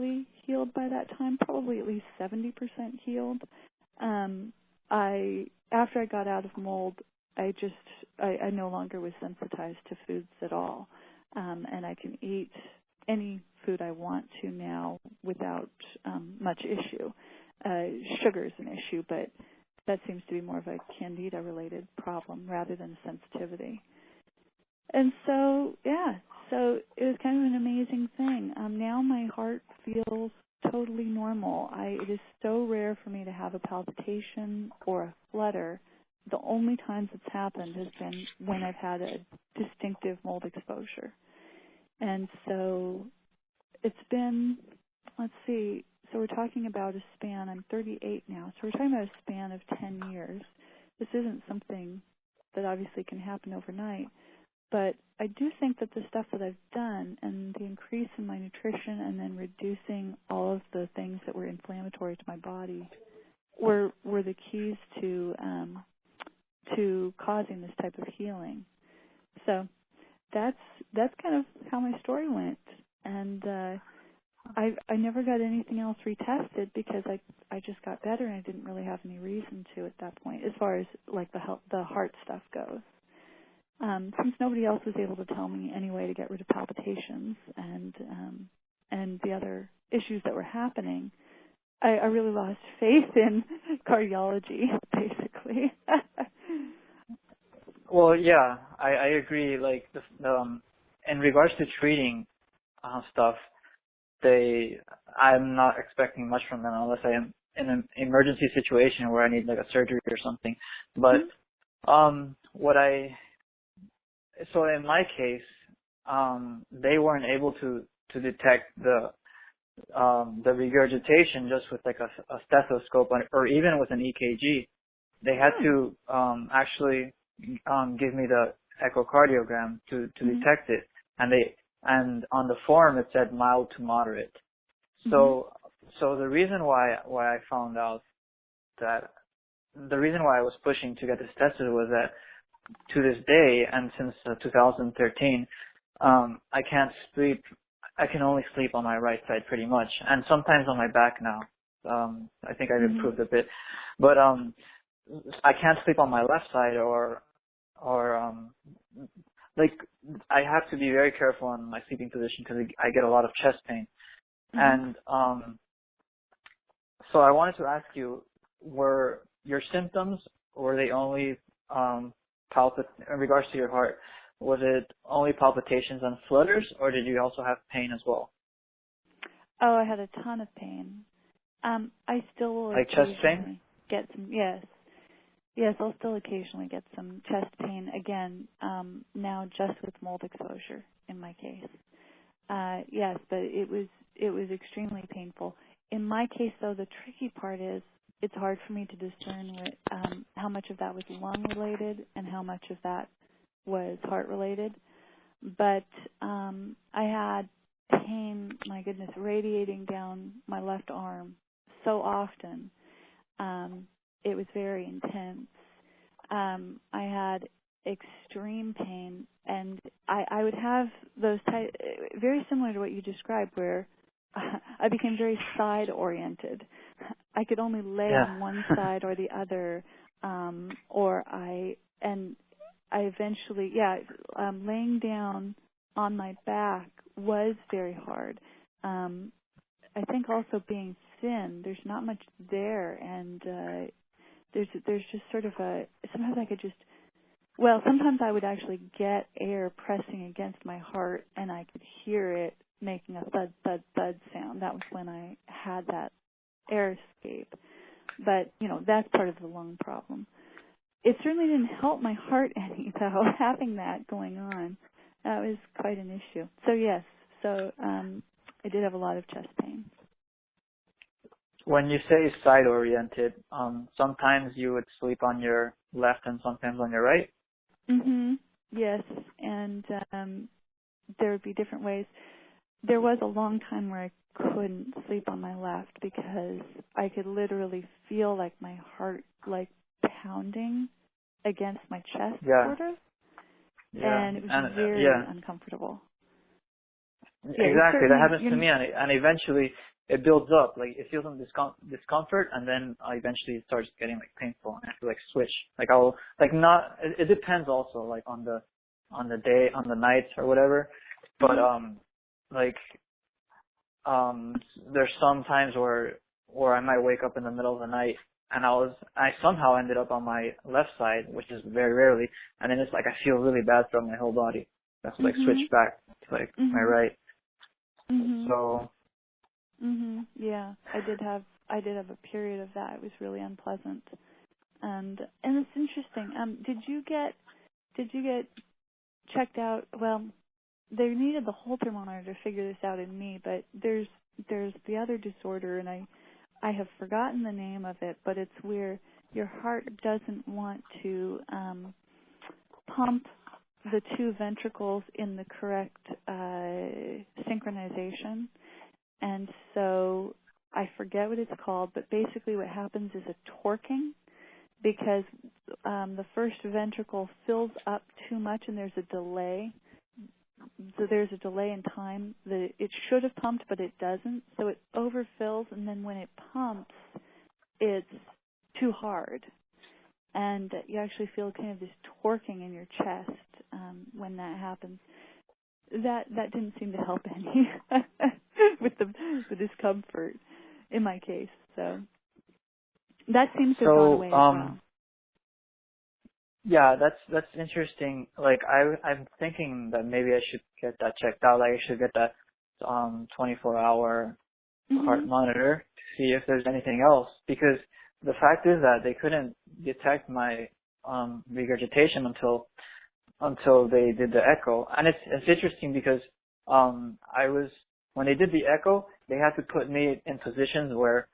fully healed by that time, probably at least 70% healed. After I got out of mold, I no longer was sensitized to foods at all, and I can eat any food I want to now without much issue. Sugar is an issue, but that seems to be more of a candida-related problem rather than sensitivity. And so, so it was kind of an amazing thing. Now my heart feels totally normal. It is so rare for me to have a palpitation or a flutter. The only times it's happened has been when I've had a distinctive mold exposure. And so it's been, let's see, so we're talking about a span, I'm 38 now, so we're talking about a span of 10 years. This isn't something that obviously can happen overnight, but I do think that the stuff that I've done and the increase in my nutrition and then reducing all of the things that were inflammatory to my body were the keys to causing this type of healing. So that's kind of how my story went. And I never got anything else retested because I just got better and I didn't really have any reason to at that point as far as like the heart stuff goes. Since nobody else was able to tell me any way to get rid of palpitations and the other issues that were happening, I really lost faith in cardiology, basically. Well, yeah, I agree. Like, in regards to treating stuff, I'm not expecting much from them unless I am in an emergency situation where I need like a surgery or something. But so in my case, they weren't able to detect the regurgitation just with like a stethoscope or even with an EKG. They had to actually give me the echocardiogram to detect it, and on the form it said mild to moderate. So the reason why I found out that the reason why I was pushing to get this tested was that to this day and since 2013, I can't sleep. I can only sleep on my right side pretty much, and sometimes on my back now. I think I've improved a bit, but I can't sleep on my left side or like I have to be very careful on my sleeping position because I get a lot of chest pain. And so I wanted to ask you, were your symptoms, were they only in regards to your heart, was it only palpitations and flutters, or did you also have pain as well? Oh, I had a ton of pain. I still will like chest pain? Get some, yes, I'll still occasionally get some chest pain again. Now just with mold exposure in my case. Yes, but it was extremely painful. In my case, though, the tricky part is it's hard for me to discern how much of that was lung related and how much of that was heart related. But I had pain, my goodness, radiating down my left arm so often. It was very intense. I had extreme pain, and I would have those very similar to what you described, where I became very side-oriented. I could only lay on one side or the other, and I eventually, laying down on my back was very hard. I think also being thin, there's not much there, and there's just sort of sometimes I would actually get air pressing against my heart, and I could hear it making a thud, thud, thud sound. That was when I had that air escape. But, that's part of the lung problem. It certainly didn't help my heart any, though, having that going on. That was quite an issue. So, yes, I did have a lot of chest pain. When you say side-oriented, sometimes you would sleep on your left and sometimes on your right? Yes, and there would be different ways. There was a long time where I couldn't sleep on my left because I could literally feel like my heart like pounding against my chest, sort of. And it was very uncomfortable. Exactly, that happens to me, and eventually it builds up. Like it feels some discomfort, and then eventually it starts getting like painful, and I have to like switch. Like I'll like not. It depends also like on the day, on the nights or whatever. But like there's some times where I might wake up in the middle of the night and I somehow ended up on my left side, which is very rarely, and then it's like I feel really bad throughout my whole body. I have to like switch back to like my right. So yeah, I did have a period of that. It was really unpleasant. And it's interesting. Did you get checked out? Well, they needed the Holter monitor to figure this out in me, but there's the other disorder, and I have forgotten the name of it, but it's where your heart doesn't want to pump the two ventricles in the correct synchronization. And so I forget what it's called, but basically what happens is a torquing, because the first ventricle fills up too much and there's a delay. So there's a delay in time that it should have pumped, but it doesn't. So it overfills, and then when it pumps, it's too hard. And you actually feel kind of this torquing in your chest when that happens. That didn't seem to help any with the discomfort in my case. So that seems to have gone away as well. Yeah, that's interesting. Like I'm thinking that maybe I should get that checked out. Like I should get that 24-hour heart monitor to see if there's anything else, because the fact is that they couldn't detect my regurgitation until they did the echo. And it's interesting because when they did the echo, they had to put me in positions where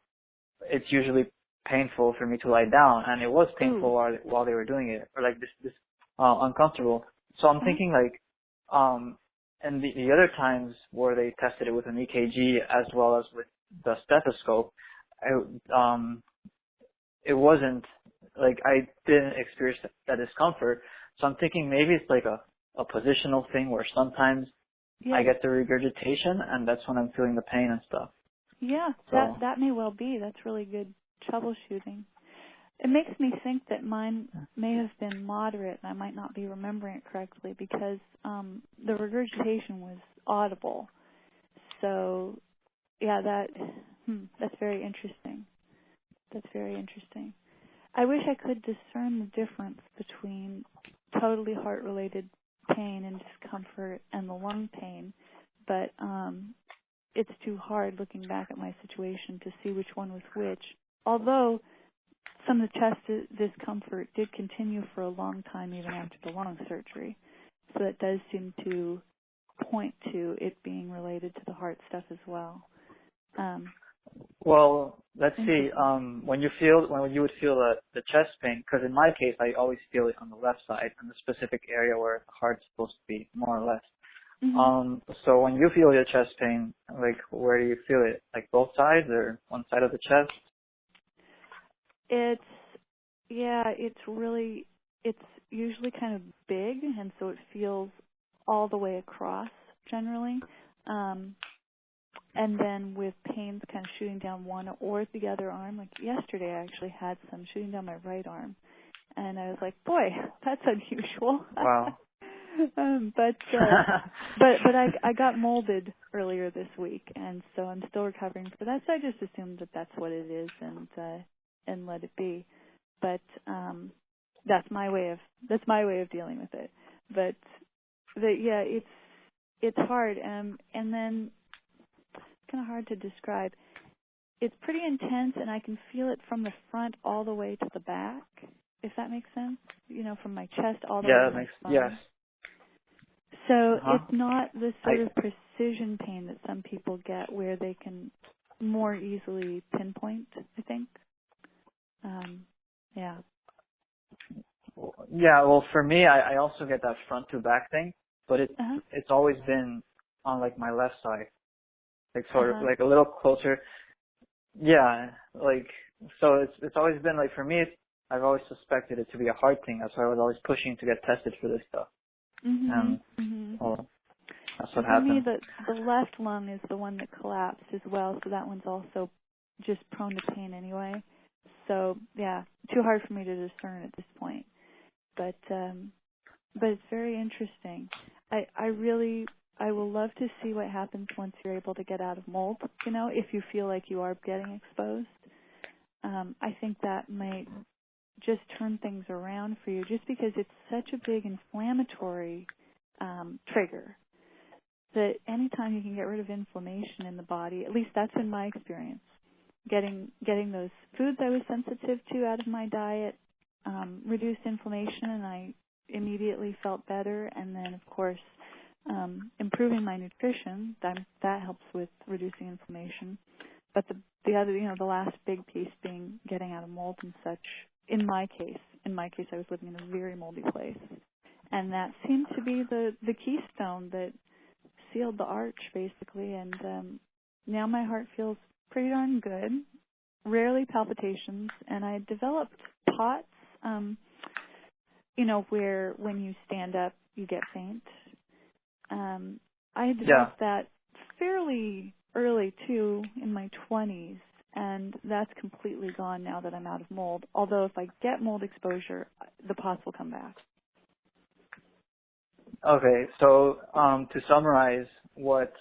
it's usually painful for me to lie down, and it was painful while they were doing it, or like this uncomfortable. So I'm thinking like and the other times where they tested it with an EKG as well as with the stethoscope, it wasn't like I didn't experience that discomfort. So I'm thinking maybe it's like a positional thing where sometimes I get the regurgitation and that's when I'm feeling the pain and stuff. Yeah, so. that may well be. That's really good troubleshooting. It makes me think that mine may have been moderate, and I might not be remembering it correctly, because the regurgitation was audible. So, yeah, that's very interesting. That's very interesting. I wish I could discern the difference between totally heart-related pain and discomfort and the lung pain, but it's too hard looking back at my situation to see which one was which. Although some of the chest discomfort did continue for a long time even after the lung surgery. So that does seem to point to it being related to the heart stuff as well. Well, let's see. When you would feel the chest pain, because in my case I always feel it on the left side, in the specific area where the heart's supposed to be, more or less. So when you feel your chest pain, like where do you feel it? Like both sides or one side of the chest? It's usually kind of big, and so it feels all the way across generally. And then with pains kind of shooting down one or the other arm, like yesterday I actually had some shooting down my right arm, and I was like, boy, that's unusual. Wow. But I got molded earlier this week, and so I'm still recovering for that. So I just assumed that that's what it is, and let it be. But that's my way of dealing with it. But yeah, it's hard, and then it's kind of hard to describe. It's pretty intense, and I can feel it from the front all the way to the back, if that makes sense. You know, from my chest all the way to my spine. Yes. So it's not the sort of precision pain that some people get where they can more easily pinpoint, I think. Yeah. Yeah, well for me I also get that front to back thing, but it's always been on like my left side. Like sort of like a little closer. Yeah, like so it's always been like for me I've always suspected it to be a heart thing. That's why I was always pushing to get tested for this stuff. That's So what for me, happened. the left lung is the one that collapsed as well, so that one's also just prone to pain anyway. So yeah, too hard for me to discern at this point. But it's very interesting. I will love to see what happens once you're able to get out of mold. You know, if you feel like you are getting exposed, I think that might just turn things around for you, just because it's such a big inflammatory trigger. That anytime you can get rid of inflammation in the body, at least that's in my experience, getting those foods I was sensitive to out of my diet reduced inflammation, and I immediately felt better. And then, of course, improving my nutrition, that helps with reducing inflammation. But the other, the last big piece being getting out of mold and such. In my case, I was living in a very moldy place, and that seemed to be the keystone that sealed the arch, basically. And now my heart feels pretty darn good. Rarely palpitations, and I developed POTS. Where when you stand up, you get faint. I developed that fairly early too, in my 20s, and that's completely gone now that I'm out of mold. Although if I get mold exposure, the POTS will come back. Okay, so to summarize, what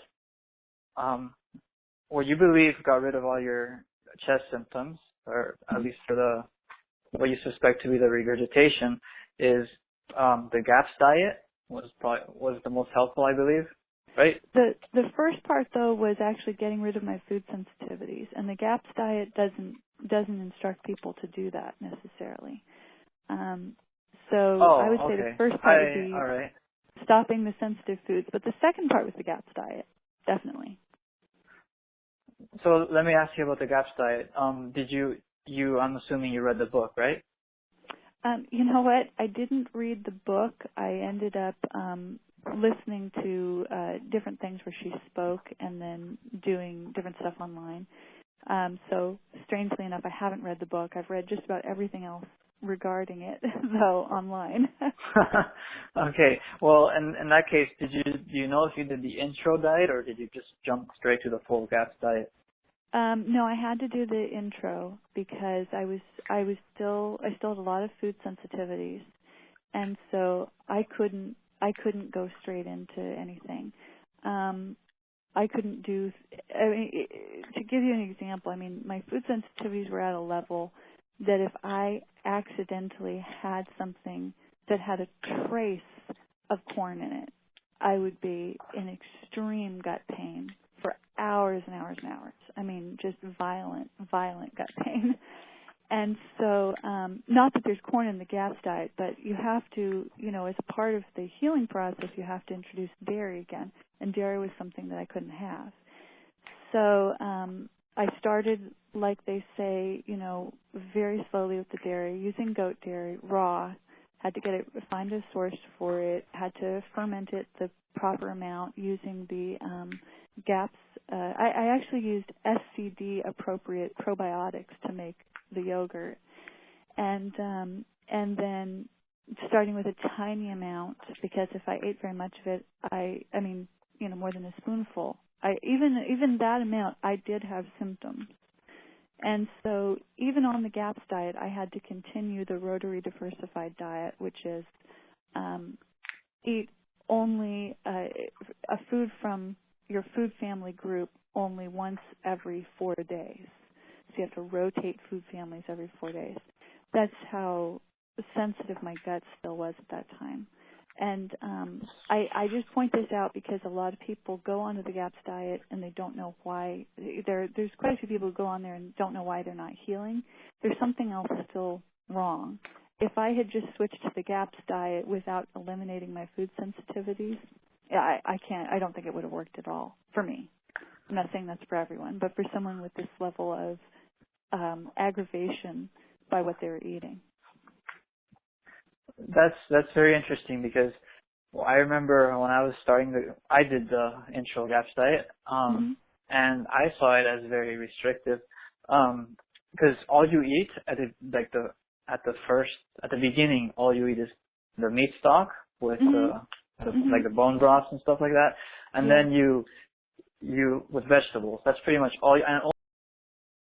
you believe got rid of all your chest symptoms, or at least for what you suspect to be the regurgitation, is the GAPS diet was the most helpful, I believe, right? The first part though was actually getting rid of my food sensitivities, and the GAPS diet doesn't instruct people to do that necessarily. I would say the first part would be stopping the sensitive foods, but the second part was the GAPS diet, definitely. So let me ask you about the GAPS diet. Did you? I'm assuming you read the book, right? You know what? I didn't read the book. I ended up listening to different things where she spoke and then doing different stuff online. So strangely enough, I haven't read the book. I've read just about everything else regarding it, though, online. Okay. Well, in that case, do you know if you did the intro diet or did you just jump straight to the full GAPS diet? No, I had to do the intro because I still had a lot of food sensitivities, and so I couldn't go straight into anything. I couldn't do. To give you an example, my food sensitivities were at a level that if I accidentally had something that had a trace of corn in it, I would be in extreme gut pain for hours and hours and hours. Just violent gut pain. And so, not that there's corn in the GAPS diet, but you have to, as a part of the healing process, you have to introduce dairy again. And dairy was something that I couldn't have. So, I started, like they say, very slowly with the dairy, using goat dairy, raw. Had to find a source for it, had to ferment it the proper amount using the GAPS. I actually used SCD appropriate probiotics to make the yogurt, and then starting with a tiny amount, because if I ate very much of it, more than a spoonful, even that amount, I did have symptoms. And so even on the GAPS diet, I had to continue the rotary diversified diet, which is eat only a food from your food family group only once every 4 days. So you have to rotate food families every 4 days. That's how sensitive my gut still was at that time. And I just point this out because a lot of people go onto the GAPS diet and they don't know why. There's quite a few people who go on there and don't know why they're not healing. There's something else still wrong. If I had just switched to the GAPS diet without eliminating my food sensitivities, I don't think it would have worked at all for me. I'm not saying that's for everyone, but for someone with this level of aggravation by what they were eating. That's very interesting because I remember when I was I did the intro GAPS diet, and I saw it as very restrictive, because all you eat at the beginning, all you eat is the meat stock with like the bone broths and stuff like that. and then you with vegetables. That's pretty much all. And